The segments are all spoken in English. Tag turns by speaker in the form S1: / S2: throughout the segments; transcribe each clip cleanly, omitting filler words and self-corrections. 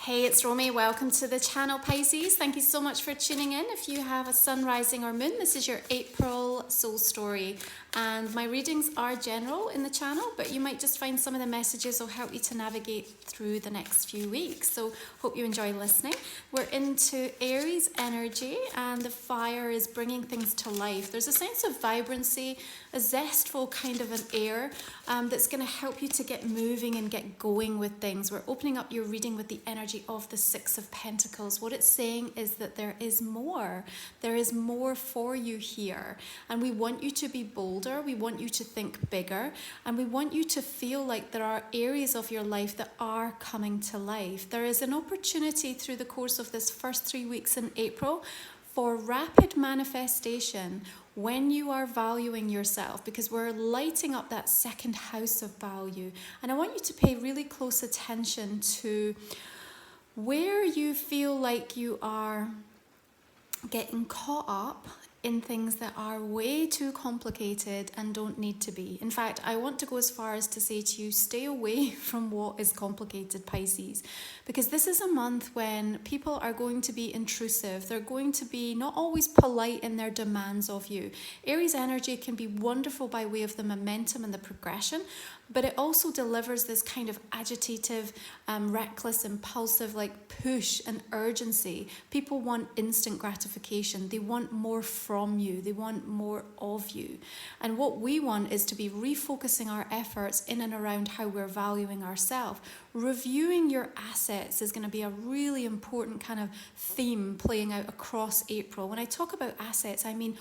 S1: Hey, it's Romy. Welcome to the channel, Pisces. Thank you so much for tuning in. If you have a sun, rising or moon, this is your April soul story. And my readings are general in the channel, but you might just find some of the messages will help you to navigate through the next few weeks. So hope you enjoy listening. We're into Aries energy and the fire is bringing things to life. There's a sense of vibrancy, a zestful kind of an air that's going to help you to get moving and get going with things. We're opening up your reading with the energy of the Six of Pentacles. What it's saying is that there is more. There is more for you here. And we want you to be bolder. We want you to think bigger. And we want you to feel like there are areas of your life that are coming to life. There is an opportunity through the course of this first 3 weeks in April for rapid manifestation when you are valuing yourself, because we're lighting up that second house of value. And I want you to pay really close attention to where you feel like you are getting caught up in things that are way too complicated and don't need to be. In fact, I want to go as far as to say to you, stay away from what is complicated, Pisces, because this is a month when people are going to be intrusive. They're going to be not always polite in their demands of you. Aries energy can be wonderful by way of the momentum and the progression, but it also delivers this kind of agitative, reckless, impulsive, like push and urgency. People want instant gratification. They want more from you. They want more of you. And what we want is to be refocusing our efforts in and around how we're valuing ourselves. Reviewing your assets is going to be a really important kind of theme playing out across April. When I talk about assets, I mean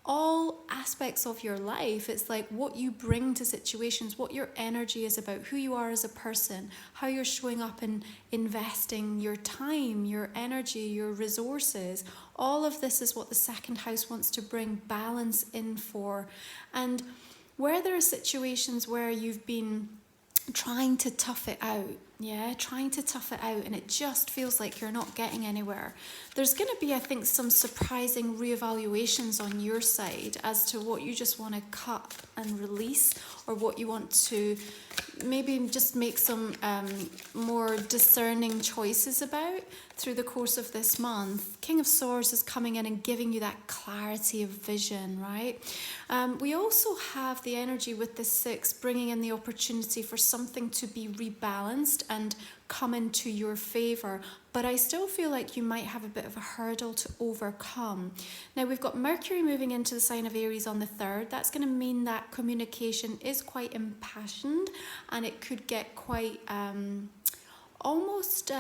S1: all aspects of your life. It's like what you bring to situations, what your energy is about, who you are as a person, how you're showing up and investing your time, your energy, your resources. All of this is what the second house wants to bring balance in for. And where there are situations where you've been trying to tough it out, and it just feels like you're not getting anywhere. There's going to be, I think, some surprising reevaluations on your side as to what you just want to cut and release, or what you want to maybe just make some more discerning choices about through the course of this month. King of Swords is coming in and giving you that clarity of vision, right? We also have the energy with the Six bringing in the opportunity for something to be rebalanced and come into your favor, but I still feel like you might have a bit of a hurdle to overcome. Now we've got Mercury moving into the sign of Aries on the 3rd. That's going to mean that communication is quite impassioned, and it could get quite almost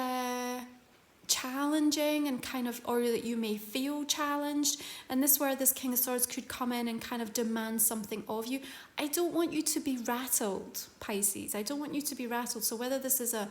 S1: challenging, and kind of, or that you may feel challenged. And this is where this King of Swords could come in and kind of demand something of you. I don't want you to be rattled, Pisces. I don't want you to be rattled. So whether this is a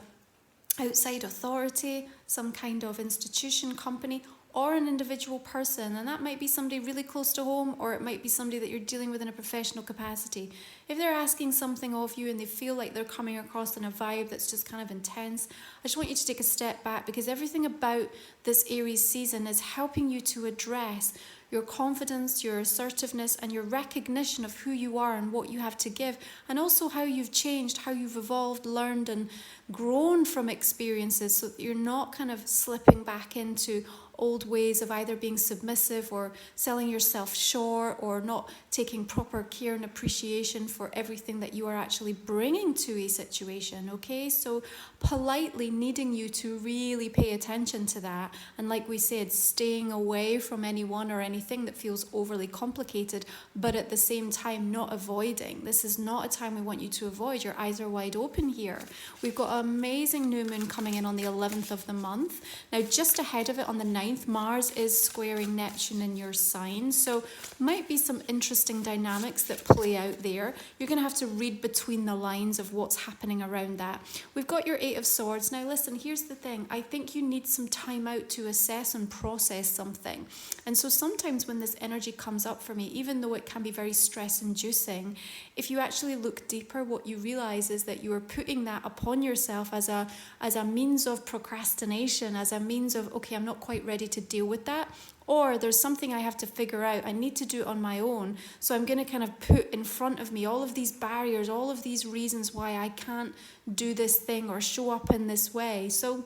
S1: outside authority, some kind of institution, company, or an individual person, and that might be somebody really close to home, or it might be somebody that you're dealing with in a professional capacity. If they're asking something of you and they feel like they're coming across in a vibe that's just kind of intense, I just want you to take a step back, because everything about this Aries season is helping you to address your confidence, your assertiveness, and your recognition of who you are and what you have to give, and also how you've changed, how you've evolved, learned, and grown from experiences, so that you're not kind of slipping back into old ways of either being submissive or selling yourself short, or not taking proper care and appreciation for everything that you are actually bringing to a situation, okay? So politely needing you to really pay attention to that, and like we said, staying away from anyone or anything that feels overly complicated, but at the same time not avoiding. This is not a time we want you to avoid. Your eyes are wide open here. We've got an amazing new moon coming in on the 11th of the month. Now just ahead of it on the 9th, Mars is squaring Neptune in your sign, so might be some interesting dynamics that play out there. You're going to have to read between the lines of what's happening around that. We've got your 8 of Swords. Now listen, here's the thing. I think you need some time out to assess and process something. And so sometimes when this energy comes up for me, even though it can be very stress-inducing, if you actually look deeper, what you realize is that you are putting that upon yourself as a means of procrastination, as a means of, okay, I'm not quite ready to deal with that, or there's something I have to figure out, I need to do it on my own, so I'm going to kind of put in front of me all of these barriers, all of these reasons why I can't do this thing or show up in this way. So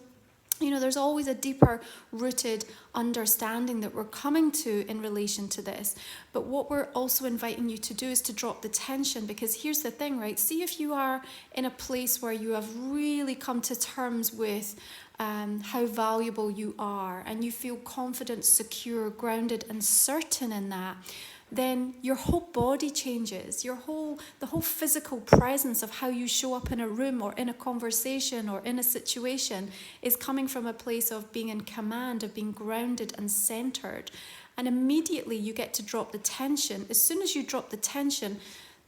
S1: there's always a deeper rooted understanding that we're coming to in relation to this. But what we're also inviting you to do is to drop the tension, because here's the thing, right? See if you are in a place where you have really come to terms with how valuable you are, and you feel confident, secure, grounded, and certain in that. Then your whole body changes. The whole physical presence of how you show up in a room or in a conversation or in a situation is coming from a place of being in command, of being grounded and centered. And immediately you get to drop the tension. As soon as you drop the tension,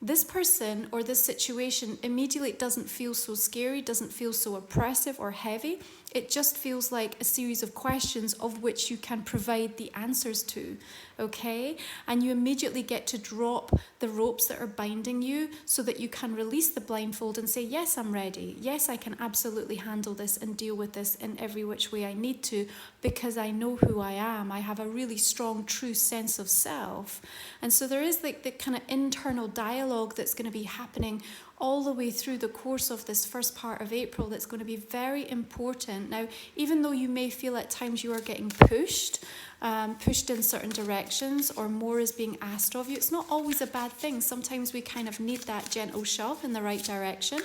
S1: this person or this situation immediately doesn't feel so scary, doesn't feel so oppressive or heavy. It just feels like a series of questions of which you can provide the answers to, okay? And you immediately get to drop the ropes that are binding you so that you can release the blindfold and say, yes, I'm ready. Yes, I can absolutely handle this and deal with this in every which way I need to, because I know who I am. I have a really strong, true sense of self. And so there is like the kind of internal dialogue that's going to be happening all the way through the course of this first part of April that's going to be very important. Now, even though you may feel at times you are getting pushed in certain directions, or more is being asked of you, it's not always a bad thing. Sometimes we kind of need that gentle shove in the right direction.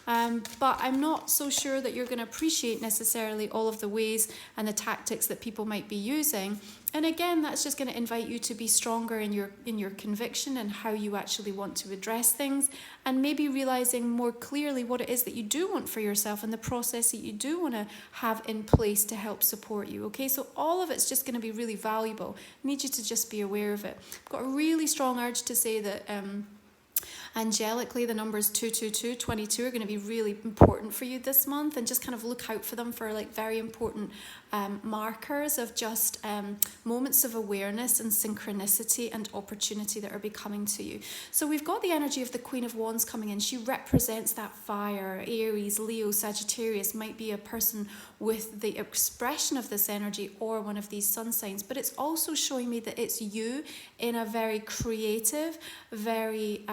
S1: But I'm not so sure that you're going to appreciate necessarily all of the ways and the tactics that people might be using. And again, that's just going to invite you to be stronger in your conviction and how you actually want to address things, and maybe realizing more clearly what it is that you do want for yourself and the process that you do want to have in place to help support you. Okay, so all of it's just going to be really valuable. I need you to just be aware of it. I've got a really strong urge to say that angelically, the numbers 222, 22 are going to be really important for you this month, and just kind of look out for them for like very important markers of just moments of awareness and synchronicity and opportunity that are becoming to you. So we've got the energy of the Queen of Wands coming in. She represents that fire. Aries, Leo, Sagittarius might be a person with the expression of this energy, or one of these sun signs, but it's also showing me that it's you in a very creative, very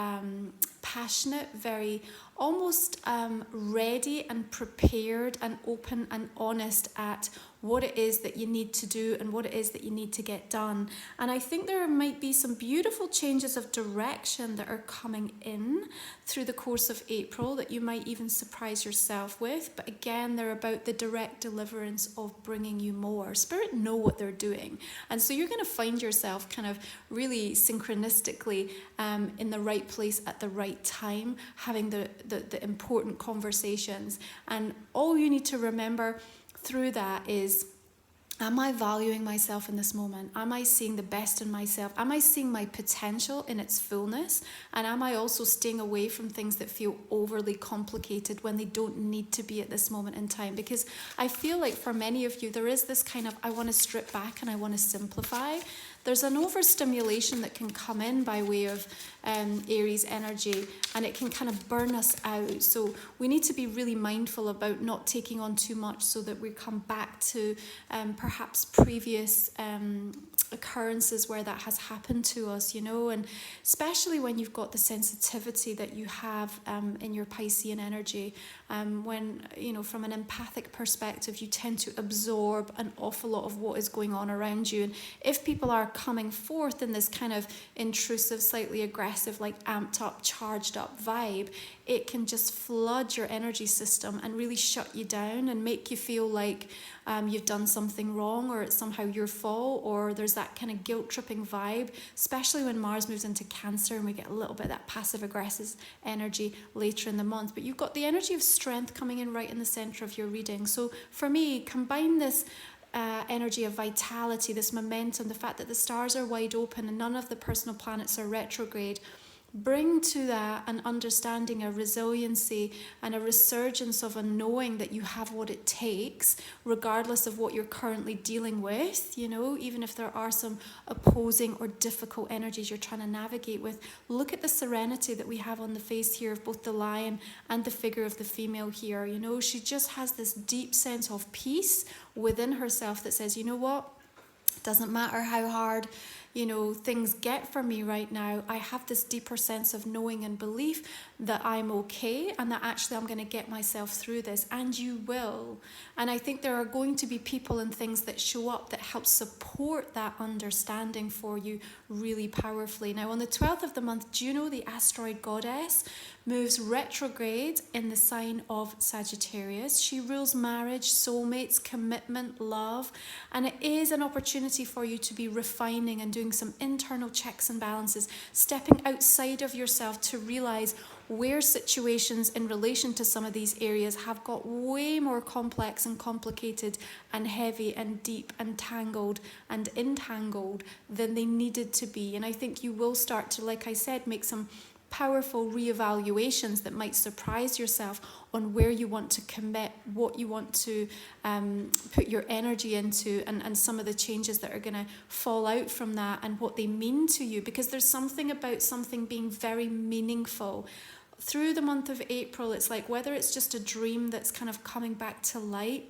S1: passionate, very almost ready and prepared and open and honest at what it is that you need to do and what it is that you need to get done. And I think there might be some beautiful changes of direction that are coming in through the course of April that you might even surprise yourself with. But again, they're about the direct deliverance of bringing you more. Spirit know what they're doing. And so you're going to find yourself kind of really synchronistically in the right place at the right time, having the important conversations. And all you need to remember through that is, am I valuing myself in this moment? Am I seeing the best in myself? Am I seeing my potential in its fullness? And am I also staying away from things that feel overly complicated when they don't need to be at this moment in time? Because I feel like for many of you, there is this kind of, I want to strip back and I want to simplify. There's an overstimulation that can come in by way of Aries energy, and it can kind of burn us out. So we need to be really mindful about not taking on too much, so that we come back to perhaps previous occurrences where that has happened to us, and especially when you've got the sensitivity that you have in your Piscean energy, when, from an empathic perspective, you tend to absorb an awful lot of what is going on around you. And if people are coming forth in this kind of intrusive, slightly aggressive, like amped up, charged up vibe, it can just flood your energy system and really shut you down and make you feel like you've done something wrong, or it's somehow your fault, or there's that kind of guilt-tripping vibe, especially when Mars moves into Cancer and we get a little bit of that passive-aggressive energy later in the month. But you've got the energy of strength coming in right in the center of your reading. So for me, combine this energy of vitality, this momentum, the fact that the stars are wide open and none of the personal planets are retrograde. Bring to that an understanding, a resiliency, and a resurgence of a knowing that you have what it takes, regardless of what you're currently dealing with, even if there are some opposing or difficult energies you're trying to navigate with. Look at the serenity that we have on the face here of both the lion and the figure of the female here. She just has this deep sense of peace within herself that says, you know what? It doesn't matter how hard things get for me right now. I have this deeper sense of knowing and belief that I'm okay and that actually I'm going to get myself through this, and you will. And I think there are going to be people and things that show up that help support that understanding for you really powerfully. Now, on the 12th of the month, Juno, the asteroid goddess, moves retrograde in the sign of Sagittarius. She rules marriage, soulmates, commitment, love, and it is an opportunity for you to be refining and doing some internal checks and balances, stepping outside of yourself to realize where situations in relation to some of these areas have got way more complex and complicated and heavy and deep and tangled and entangled than they needed to be. And I think you will start to, like I said, make some powerful reevaluations that might surprise yourself on where you want to commit, what you want to put your energy into, and some of the changes that are going to fall out from that and what they mean to you, because there's something about something being very meaningful. Through the month of April, it's like whether it's just a dream that's kind of coming back to light,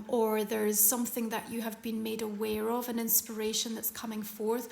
S1: or there's something that you have been made aware of, an inspiration that's coming forth,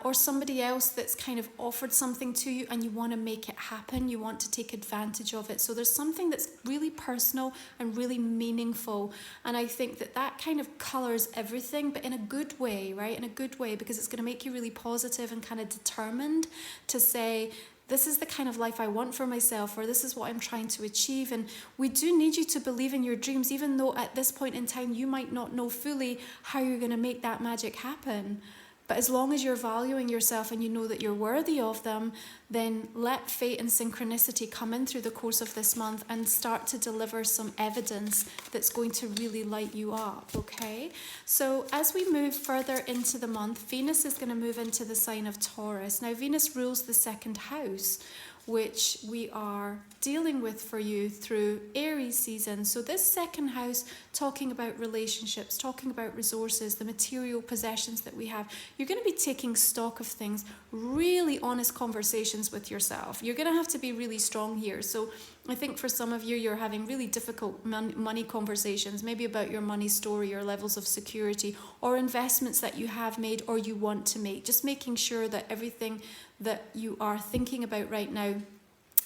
S1: or somebody else that's kind of offered something to you and you want to make it happen, you want to take advantage of it. So there's something that's really personal and really meaningful, and I think that that kind of colours everything, but in a good way, right? In a good way, because it's going to make you really positive and kind of determined to say, this is the kind of life I want for myself, or this is what I'm trying to achieve. And we do need you to believe in your dreams, even though at this point in time you might not know fully how you're going to make that magic happen. But as long as you're valuing yourself and you know that you're worthy of them, then let fate and synchronicity come in through the course of this month and start to deliver some evidence that's going to really light you up, okay? So as we move further into the month, Venus is going to move into the sign of Taurus. Now, Venus rules the second house, which we are dealing with for you through Aries season. So this second house, talking about relationships, talking about resources, the material possessions that we have, you're going to be taking stock of things, really honest conversations with yourself. You're going to have to be really strong here. So I think for some of you, you're having really difficult money conversations, maybe about your money story or levels of security or investments that you have made or you want to make. Just making sure that everything that you are thinking about right now,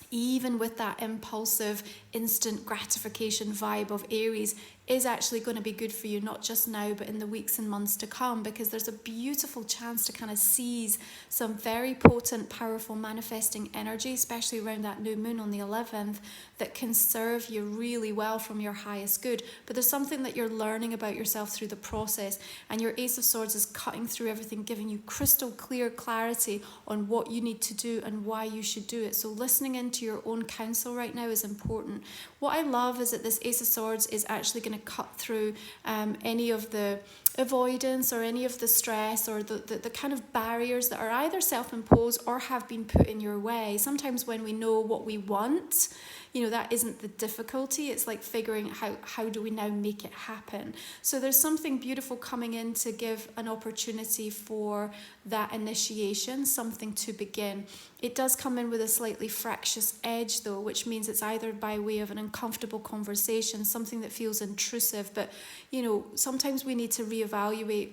S1: even with that impulsive, instant gratification vibe of Aries, is actually going to be good for you, not just now, but in the weeks and months to come, because there's a beautiful chance to kind of seize some very potent, powerful manifesting energy, especially around that new moon on the 11th, that can serve you really well from your highest good. But there's something that you're learning about yourself through the process, and your Ace of Swords is cutting through everything, giving you crystal clear clarity on what you need to do and why you should do it. So listening into your own counsel right now is important. What I love is that this Ace of Swords is actually going to cut through any of the avoidance or any of the stress or the kind of barriers that are either self-imposed or have been put in your way. Sometimes when we know what we want, you know, that isn't the difficulty. It's like figuring out how do we now make it happen. So there's something beautiful coming in to give an opportunity for that initiation, something to begin. It does come in with a slightly fractious edge though, which means it's either by way of an uncomfortable conversation, something that feels intrusive, but you know, sometimes we need to reevaluate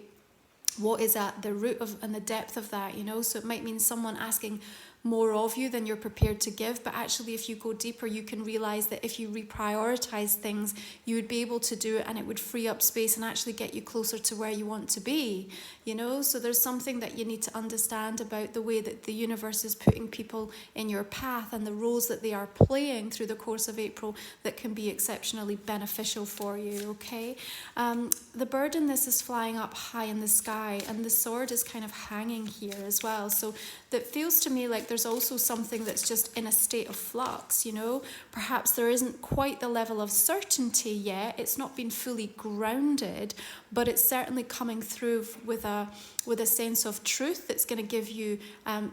S1: what is at the root of and the depth of that, you know. So it might mean someone asking more of you than you're prepared to give, but actually if you go deeper you can realize that if you reprioritize things you would be able to do it, and it would free up space and actually get you closer to where you want to be, you know. So there's something that you need to understand about the way that the universe is putting people in your path and the roles that they are playing through the course of April that can be exceptionally beneficial for you, okay. The bird in this is flying up high in the sky, and the sword is kind of hanging here as well, so that feels to me like there's also something that's just in a state of flux, you know. Perhaps there isn't quite the level of certainty yet, it's not been fully grounded, but it's certainly coming through with a sense of truth that's going to give you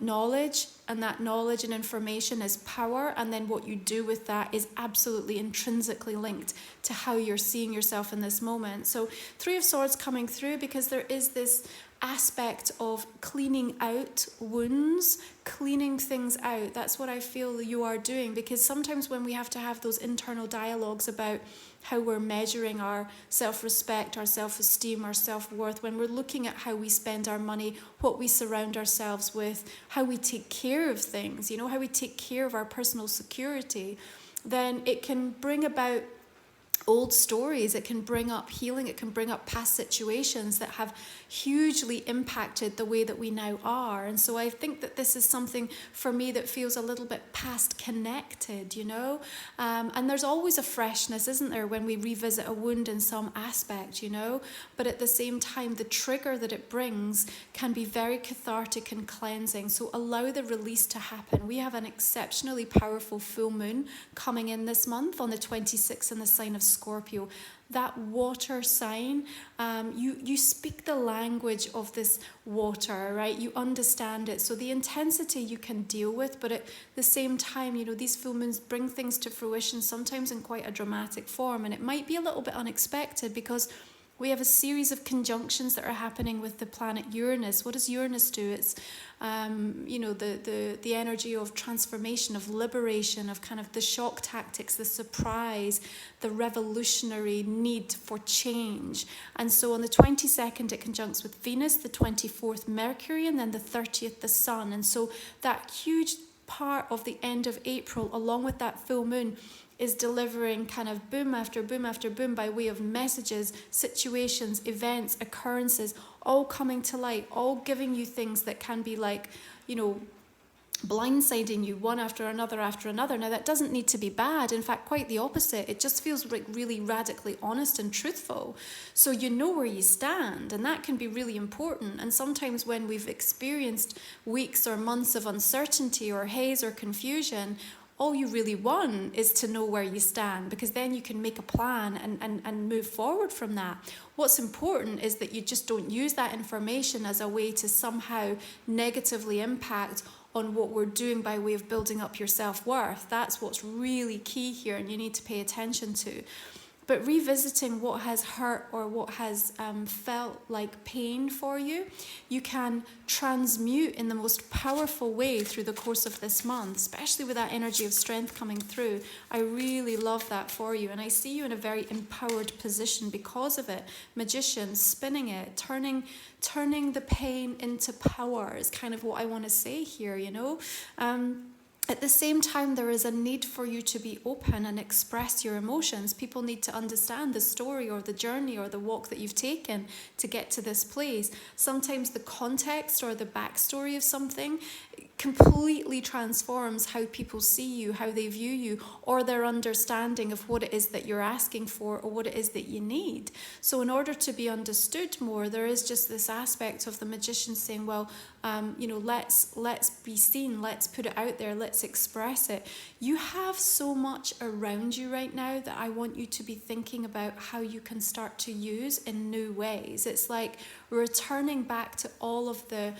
S1: knowledge, and that knowledge and information is power, and then what you do with that is absolutely intrinsically linked to how you're seeing yourself in this moment. So 3 of Swords coming through because there is this aspect of cleaning out wounds, cleaning things out. That's what I feel you are doing, because sometimes when we have to have those internal dialogues about how we're measuring our self-respect, our self-esteem, our self-worth, when we're looking at how we spend our money, what we surround ourselves with, how we take care of things, you know, how we take care of our personal security, then it can bring about old stories, it can bring up healing, it can bring up past situations that have hugely impacted the way that we now are. And so I think that this is something for me that feels a little bit past connected, you know. And there's always a freshness, isn't there, when we revisit a wound in some aspect, you know. But at the same time, the trigger that it brings can be very cathartic and cleansing. So allow the release to happen. We have an exceptionally powerful full moon coming in this month on the 26th in the sign of Scorpio. That water sign, you speak the language of this water, right? You understand it. So the intensity you can deal with, but at the same time, you know, these full moons bring things to fruition, sometimes in quite a dramatic form. And it might be a little bit unexpected because we have a series of conjunctions that are happening with the planet Uranus. What does Uranus do? It's, you know, the energy of transformation, of liberation, of kind of the shock tactics, the surprise, the revolutionary need for change. And so on the 22nd, it conjuncts with Venus, the 24th, Mercury, and then the 30th, the Sun. And so that huge part of the end of April, along with that full moon, is delivering kind of boom after boom after boom by way of messages, situations, events, occurrences, all coming to light, all giving you things that can be like, you know, blindsiding you one after another after another. Now, that doesn't need to be bad. In fact, quite the opposite. It just feels like really radically honest and truthful. So you know where you stand, and that can be really important. And sometimes when we've experienced weeks or months of uncertainty or haze or confusion, all you really want is to know where you stand, because then you can make a plan and move forward from that. What's important is that you just don't use that information as a way to somehow negatively impact on what we're doing by way of building up your self-worth. That's what's really key here, and you need to pay attention to. But revisiting what has hurt or what has felt like pain for you, you can transmute in the most powerful way through the course of this month, especially with that energy of strength coming through. I really love that for you, and I see you in a very empowered position because of it. Magician, spinning it, turning the pain into power is kind of what I want to say here, you know. At the same time, there is a need for you to be open and express your emotions. People need to understand the story or the journey or the walk that you've taken to get to this place. Sometimes the context or the backstory of something completely transforms how people see you, how they view you, or their understanding of what it is that you're asking for or what it is that you need. So in order to be understood more, there is just this aspect of the magician saying, well, you know, let's be seen, let's put it out there, let's express it. You have so much around you right now that I want you to be thinking about how you can start to use in new ways. It's like returning back to all of the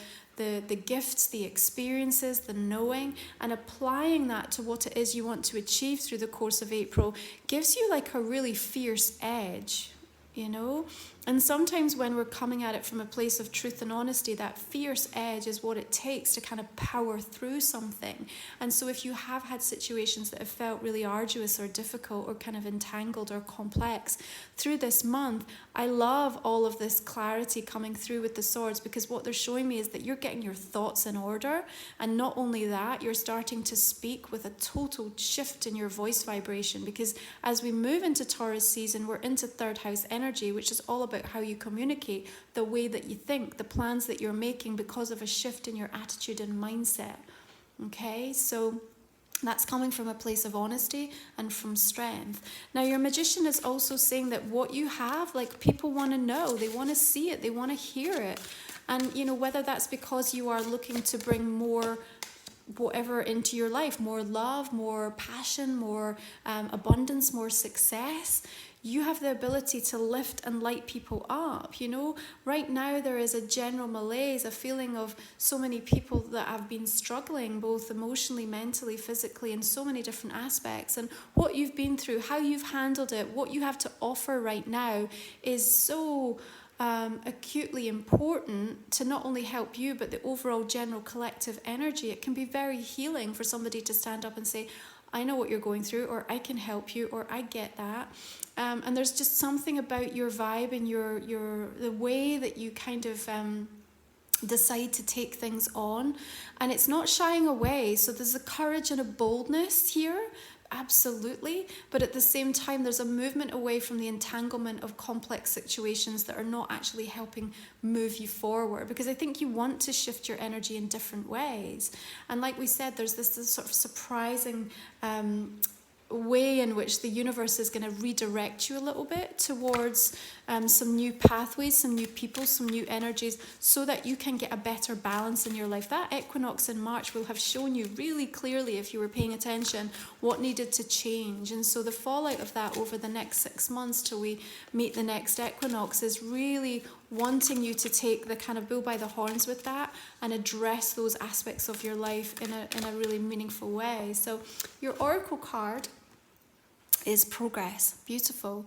S1: gifts, the experiences, the knowing, and applying that to what it is you want to achieve through the course of April gives you like a really fierce edge, you know? And sometimes when we're coming at it from a place of truth and honesty, that fierce edge is what it takes to kind of power through something. And so if you have had situations that have felt really arduous or difficult or kind of entangled or complex through this month, I love all of this clarity coming through with the swords, because what they're showing me is that you're getting your thoughts in order. And not only that, you're starting to speak with a total shift in your voice vibration, because as we move into Taurus season, we're into third house energy, which is all about how you communicate, the way that you think, the plans that you're making because of a shift in your attitude and mindset. Okay, so that's coming from a place of honesty and from strength. Now, your magician is also saying that what you have, like, people want to know, they want to see it, they want to hear it. And, you know, whether that's because you are looking to bring more whatever into your life, more love, more passion, more abundance, more success, you have the ability to lift and light people up. You know, right now there is a general malaise, a feeling of so many people that have been struggling, both emotionally, mentally, physically, in so many different aspects. And what you've been through, how you've handled it, what you have to offer right now is so acutely important to not only help you, but the overall general collective energy. It can be very healing for somebody to stand up and say, I know what you're going through, or I can help you, or I get that. And there's just something about your vibe and the way that you kind of decide to take things on, and it's not shying away. So there's a courage and a boldness here, absolutely, but at the same time there's a movement away from the entanglement of complex situations that are not actually helping move you forward, because I think you want to shift your energy in different ways. And like we said, there's this sort of surprising way in which the universe is going to redirect you a little bit towards some new pathways, some new people, some new energies, so that you can get a better balance in your life. That equinox in March will have shown you really clearly, if you were paying attention, what needed to change. And so the fallout of that over the next 6 months till we meet the next equinox is really wanting you to take the kind of bull by the horns with that and address those aspects of your life in a really meaningful way. So your oracle card is progress. Beautiful.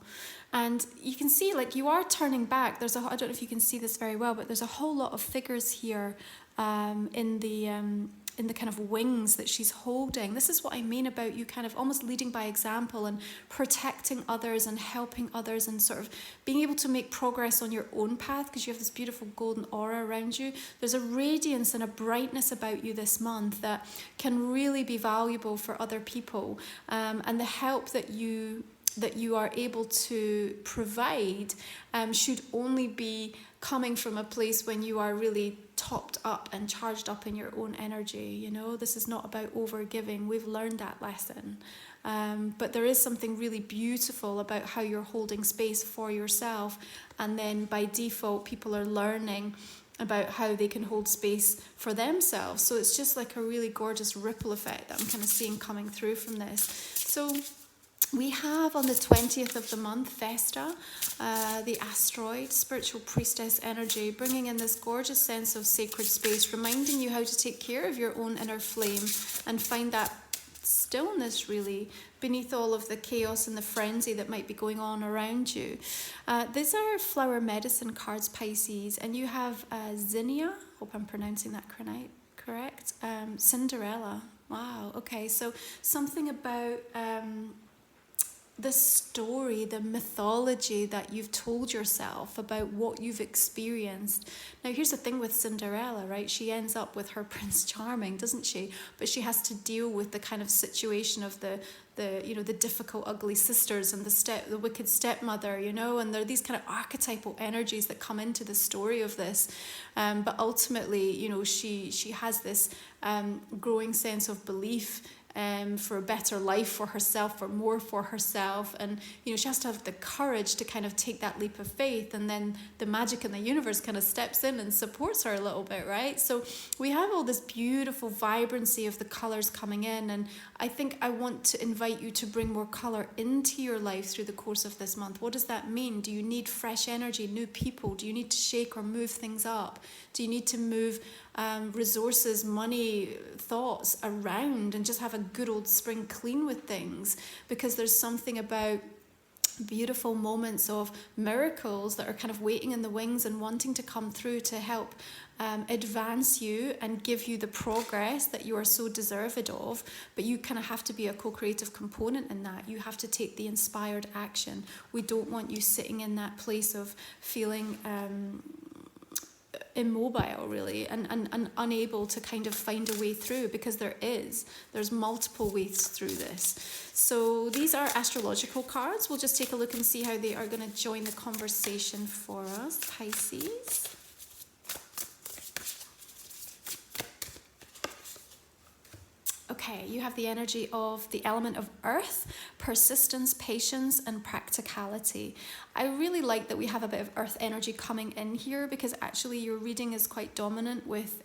S1: And you can see, like, you are turning back. I don't know if you can see this very well, but there's a whole lot of figures here in the kind of wings that she's holding. This is what I mean about you kind of almost leading by example and protecting others and helping others and sort of being able to make progress on your own path, because you have this beautiful golden aura around you. There's a radiance and a brightness about you this month that can really be valuable for other people, and the help that you are able to provide should only be coming from a place when you are really topped up and charged up in your own energy. You know, this is not about over giving. We've learned that lesson. But there is something really beautiful about how you're holding space for yourself, and then by default people are learning about how they can hold space for themselves. So it's just like a really gorgeous ripple effect that I'm kind of seeing coming through from this. So we have on the 20th of the month, Vesta, the asteroid, spiritual priestess energy, bringing in this gorgeous sense of sacred space, reminding you how to take care of your own inner flame and find that stillness really beneath all of the chaos and the frenzy that might be going on around you. These are flower medicine cards, Pisces, and you have Zinnia, hope I'm pronouncing that correct, Cinderella. Wow, okay, so something about the story, the mythology that you've told yourself about what you've experienced. Now, here's the thing with Cinderella, right? She ends up with her Prince Charming, doesn't she? But she has to deal with the kind of situation of the difficult, ugly sisters and the wicked stepmother, you know, and there are these kind of archetypal energies that come into the story of this. But ultimately, you know, she has this growing sense of belief for a better life for herself, for more for herself, and you know, she has to have the courage to kind of take that leap of faith, and then the magic in the universe kind of steps in and supports her a little bit, right? So we have all this beautiful vibrancy of the colors coming in, and I think I want to invite you to bring more color into your life through the course of this month. What does that mean? Do you need fresh energy, new people? Do you need to shake or move things up? Do you need to move resources, money, thoughts around and just have a good old spring clean with things? Because there's something about beautiful moments of miracles that are kind of waiting in the wings and wanting to come through to help advance you and give you the progress that you are so deserved of. But you kind of have to be a co-creative component in that. You have to take the inspired action. We don't want you sitting in that place of feeling immobile, really, and unable to kind of find a way through, because there's multiple ways through this. So these are astrological cards. We'll just take a look and see how they are going to join the conversation for us, Pisces. Okay, you have the energy of the element of earth, persistence, patience, and practicality. I really like that we have a bit of earth energy coming in here, because actually your reading is quite dominant with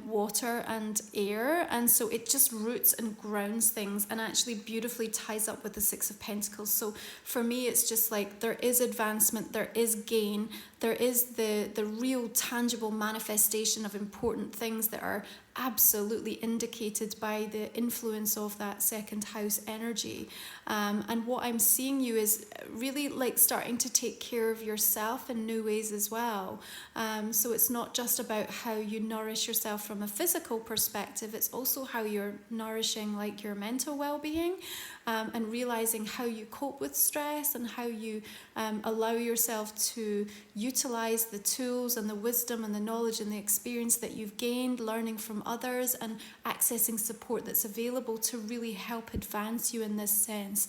S1: water and air, and so it just roots and grounds things and actually beautifully ties up with the Six of Pentacles. So for me, it's just like there is advancement, there is gain, there is the real tangible manifestation of important things that are absolutely indicated by the influence of that second house energy. And what I'm seeing you is really like starting to take care of yourself in new ways as well. So it's not just about how you nourish yourself from a physical perspective, it's also how you're nourishing like your mental well-being, and realizing how you cope with stress and how you allow yourself to utilize the tools and the wisdom and the knowledge and the experience that you've gained, learning from others and accessing support that's available to really help advance you in this sense.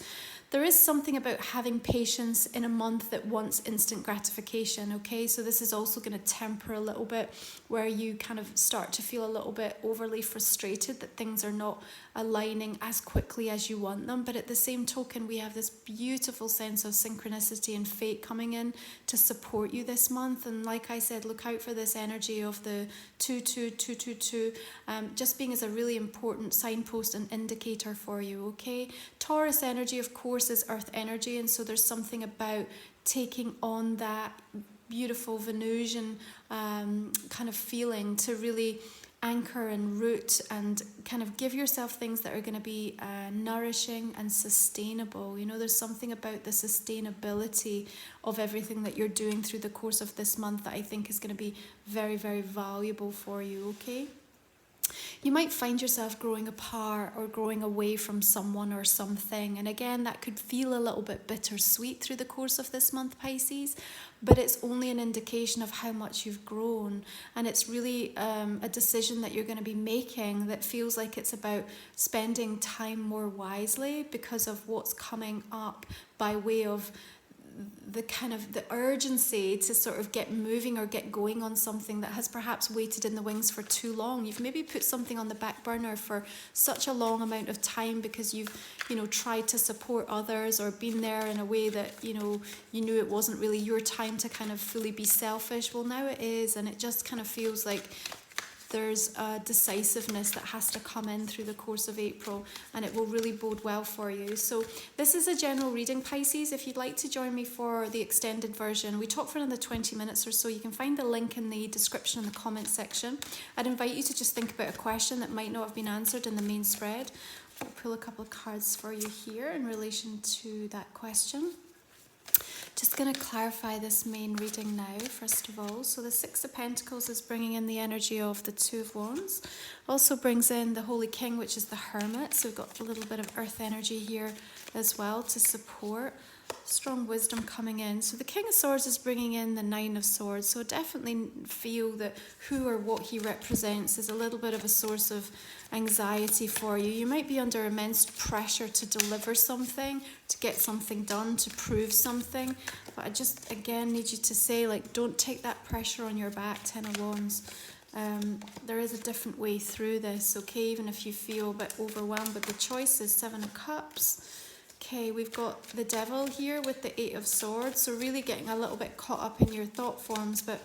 S1: There is something about having patience in a month that wants instant gratification, okay? So this is also going to temper a little bit where you kind of start to feel a little bit overly frustrated that things are not aligning as quickly as you want them. But at the same token, we have this beautiful sense of synchronicity and fate coming in to support you this month. And like I said, look out for this energy of the 22222, just being as a really important signpost and indicator for you, okay? Taurus energy, of course, is earth energy, and so there's something about taking on that beautiful Venusian kind of feeling to really anchor and root and kind of give yourself things that are going to be nourishing and sustainable. You know, there's something about the sustainability of everything that you're doing through the course of this month that I think is going to be very, very valuable for you, okay? You might find yourself growing apart or growing away from someone or something. And again, that could feel a little bit bittersweet through the course of this month, Pisces, but it's only an indication of how much you've grown. And it's really a decision that you're going to be making that feels like it's about spending time more wisely because of what's coming up by way of the kind of the urgency to sort of get moving or get going on something that has perhaps waited in the wings for too long. You've maybe put something on the back burner for such a long amount of time because you've, you know, tried to support others or been there in a way that, you know, you knew it wasn't really your time to kind of fully be selfish. Well, now it is, and it just kind of feels like there's a decisiveness that has to come in through the course of April, and it will really bode well for you. So this is a general reading, Pisces. If you'd like to join me for the extended version, we talk for another 20 minutes or so. You can find the link in the description in the comments section. I'd invite you to just think about a question that might not have been answered in the main spread. I'll pull a couple of cards for you here in relation to that question. Just going to clarify this main reading now, first of all. So the Six of Pentacles is bringing in the energy of the Two of Wands. Also brings in the Holy King, which is the Hermit. So we've got a little bit of earth energy here as well to support. Strong wisdom coming in. So the King of Swords is bringing in the Nine of Swords. So definitely feel that who or what he represents is a little bit of a source of anxiety for you. You might be under immense pressure to deliver something, to get something done, to prove something. But I just, again, need you to say, like, don't take that pressure on your back, Ten of Wands. There is a different way through this, okay? Even if you feel a bit overwhelmed with the choices. Seven of Cups. Okay, we've got the Devil here with the Eight of Swords. So really getting a little bit caught up in your thought forms, but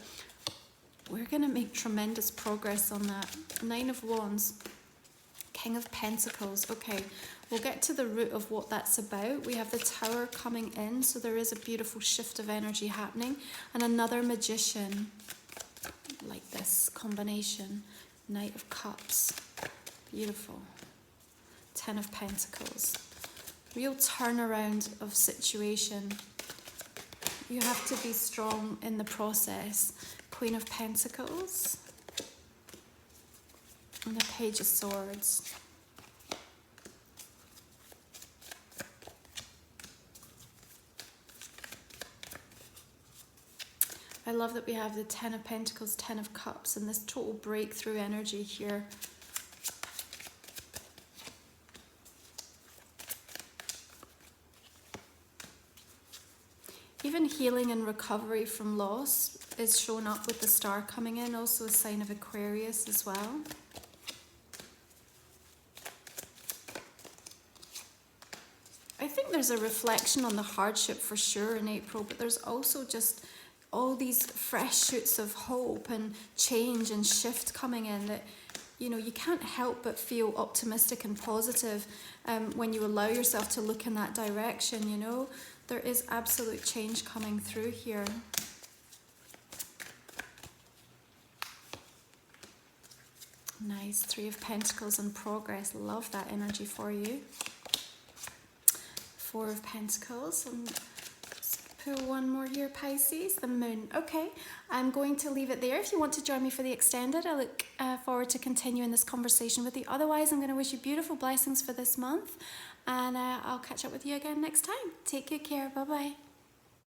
S1: we're going to make tremendous progress on that. Nine of Wands. King of Pentacles. Okay, we'll get to the root of what that's about. We have the Tower coming in, so there is a beautiful shift of energy happening. And another Magician, like this combination. Knight of Cups. Beautiful. Ten of Pentacles. Real turnaround of situation. You have to be strong in the process. Queen of Pentacles. And the Page of Swords. I love that we have the Ten of Pentacles, Ten of Cups, and this total breakthrough energy here. Even healing and recovery from loss is shown up with the Star coming in, also a sign of Aquarius as well. I think there's a reflection on the hardship for sure in April, but there's also just all these fresh shoots of hope and change and shift coming in that, you know, you can't help but feel optimistic and positive when you allow yourself to look in that direction, you know. There is absolute change coming through here. Nice, 3 of Pentacles and progress. Love that energy for you. 4 of Pentacles, and let's pull one more here, Pisces, the Moon. Okay, I'm going to leave it there. If you want to join me for the extended, I look forward to continuing this conversation with you. Otherwise, I'm going to wish you beautiful blessings for this month, and I'll catch up with you again next time. Take good care. Bye-bye.